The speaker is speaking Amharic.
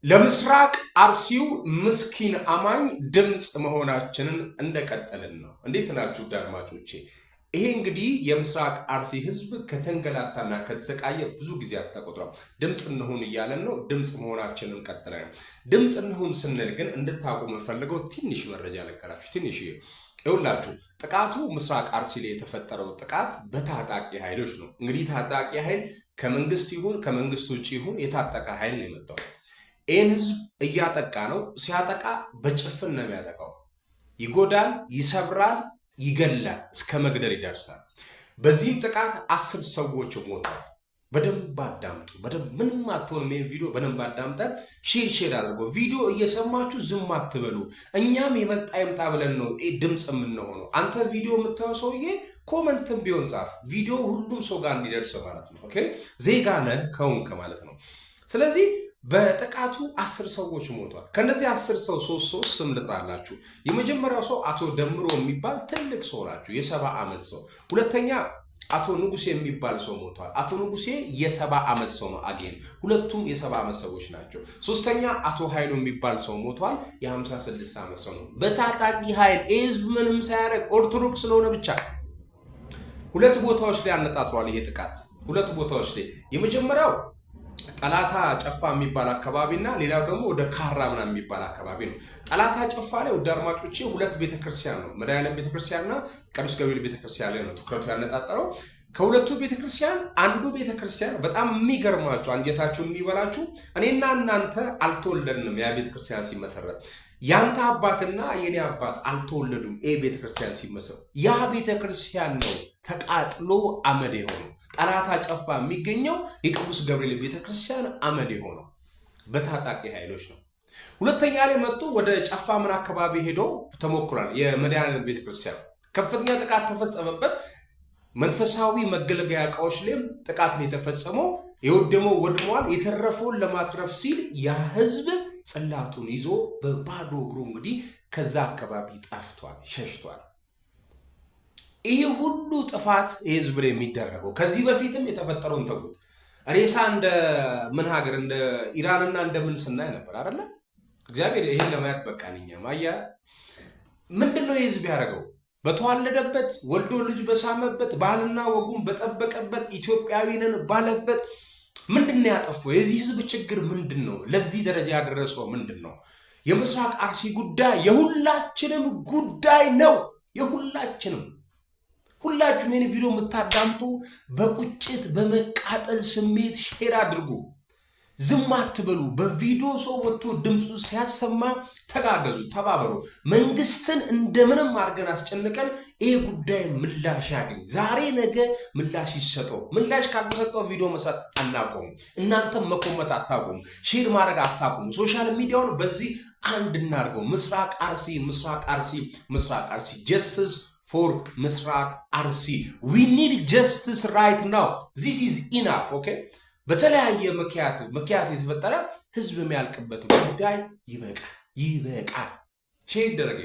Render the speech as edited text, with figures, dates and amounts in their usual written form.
ለምስራቅ አርሲው ምስኪን አማኝ ድምጽ መሆናችንን እንደቀጠልን ነው። እንዴት ናችሁ አድማጮቼ? ይሄ እንግዲህ የምስራቅ አርሲ ህዝብ ከተንገላታና ከተሰቃየ ብዙ ጊዜ ተቆጥሯል። ድምጽ እንሁን እያለን ነው። ድምጽ መሆናችንን ቀጥለን ድምጽ እንሁን ስንል ግን እንድታውቁ የምፈልገው ትንሽ መረጃ ልንገራችሁ። ትንሽ ይኸውላችሁ፣ ጥቃቱ ምስራቅ አርሲ ላይ የተፈጠረው ጥቃት በታጣቂ ኃይሎች ነው። እንግዲህ ታጣቂ ኃይል ከመንግስት ይሁን ከመንግስት ውጪ ይሁን የታጠቀ ኃይል ነው የመጣው። ይህን ህዝብ እያጠቃ ነው። ሲያጠቃ በጭፍን ነው የሚያጠቃው። ይጎዳል፣ ይሰብራል፣ ይገላል፣ እስከ መግደል ይደርሳል። በዚህም ጥቃት 10 ሰዎች ሞተዋል። በደንብ አዳምጡ። በደንብ ምንም አትሆን። ሜን ቪዲዮ በደንብ አዳምጠን ሼር አድርጎ ቪዲዮ እየሰማችሁ ዝም አትበሉ። እኛም የመጣ ይምጣ ብለን ነው ድምጽ የምንሆነው። አንተ ቪዲዮ የምታየው ሰውዬ ኮመንትም ቢሆን ጻፍ። ቪዲዮ ሁሉም ሰው ጋር እንዲደርስ ማለት ነው። ኦኬ፣ ዜጋ ነህ ከሆንክ ማለት ነው። ስለዚህ በጥቃቱ 10 ሰዎች ሞተዋል። ከነዚህ 10 ሰው 3 ስም ልጥራላችሁ። የመጀመሪያው ሰው አቶ ደምሮ የሚባል ትልቅ ሰው ናቸው፣ የ70 ዓመት ሰው። ሁለተኛ አቶ ንጉሴ የሚባል ሰው ሞቷል። አቶ ንጉሴ የ70 ዓመት ሰው ነው። አጌን ሁለቱም የ70 ዓመት ሰዎች ናቸው። ሶስተኛ አቶ ኃይሉ የሚባል ሰው ሞቷል። የ56 ዓመት ሰው ነው። በታጣቂ ኃይል ህዝብ ምንም ሳያደርግ ኦርቶዶክስ ስለሆነ ብቻ ሁለት ቦታዎች ላይ አነጣጥሯል ይሄ ጥቃት። ሁለት ቦታዎች ላይ የመጀመሪያው ጠላታ ጨፋ የሚባል አካባቢና ሌላው ደግሞ ወደ ካራ ምናምን የሚባል አካባቢ ነው። ጠላታ ጨፋ ላይ ወደ አድማጮቼ ሁለት ቤተክርስቲያን ነው፣ መድኃኔዓለም ቤተክርስቲያንና ቅዱስ ገብርኤል ቤተክርስቲያን ላይ ነው ትኩረቱ ያነጣጠረው። ከሁለቱ ቤተክርስቲያን አንዱ ቤተክርስቲያን በጣም የሚገርማችሁ አንጀታችሁን የሚበላችሁ እኔና እናንተ አልተወለድንም። ያ ቤተክርስቲያን ሲመሰረት ያንተ አባትና የኔ አባት አልተወለዱም። ቤተክርስቲያን ሲመሰረት ያ ቤተክርስቲያን ነው ተቃጥሎ አመድ የሆነው። ጠላታ ጨፋ የሚገኘው የቅዱስ ገብርኤል ቤተክርስቲያን አመድ የሆነው በታጣቂ ኃይሎች ነው። ሁለተኛ ላይ መጡ ወደ ጨፋ ምን አካባቢ ሄዶ ተሞክሯል። የመድኃኔዓለም ቤተክርስቲያን ከፍተኛ ጥቃት ተፈጸመበት። መንፈሳዊ መገልገያ ዕቃዎች ላይ ጥቃት ነው የተፈጸመው። የወደመው ወድሟል። የተረፈውን ለማትረፍ ሲል ያ ህዝብ ጽላቱን ይዞ በባዶ እግሩ እንግዲህ ከዛ አካባቢ ጠፍቷል፣ ሸሽቷል። ይህ ሁሉ ጥፋት ህዝብ ላይ የሚደረገው ከዚህ በፊትም የተፈጠረውን ተጉት ሬሳ እንደ ምን ሀገር እንደ ኢራንና እንደምን ስናይ ነበር አይደለ? እግዚአብሔር ይሄን ለማየት በቃንኛ ማያ ምንድነው ህዝብ ያደረገው? በተዋለደበት ወልዶ ልጅ በሳመበት ባህልና ወጉን በጠበቀበት ኢትዮጵያዊንን ባለበት ምንድነው ያጠፋው? የዚህ ህዝብ ችግር ምንድነው? ለዚህ ደረጃ ያደረሰው ምንድነው? የምስራቅ አርሲ ጉዳይ የሁላችንም ጉዳይ ነው። የሁላችንም ሁላችሁም ይሄን ቪዲዮ የምታዳምጡ በቁጭት በመቃጠል ስሜት ሼር አድርጉ። ዝም አትበሉ። በቪዲዮ ሰው ወጥቶ ድምፁ ሲያሰማ ተጋገዙ፣ ተባበሩ። መንግስትን እንደምንም አድርገን አስጨንቀን ይሄ ጉዳይ ምላሽ ያገኝ። ዛሬ ነገ ምላሽ ይሰጠው። ምላሽ ካልተሰጠው ቪዲዮ መስራት አናቆም። እናንተም መኮመት አታቆሙ፣ ሼር ማድረግ አታቆሙ። ሶሻል ሚዲያውን በዚህ አንድ እናድርገው። ምስራቅ አርሲ፣ ምስራቅ አርሲ፣ ምስራቅ አርሲ። ጀስቲስ for ምስራቅ አርሲ. we need justice right now. this is enough. okay በተለያየ ምክንያት የተፈጠረ ህዝብ የሚያልቅበት ጉዳይ ይበቃል። ሼር ይደረግ።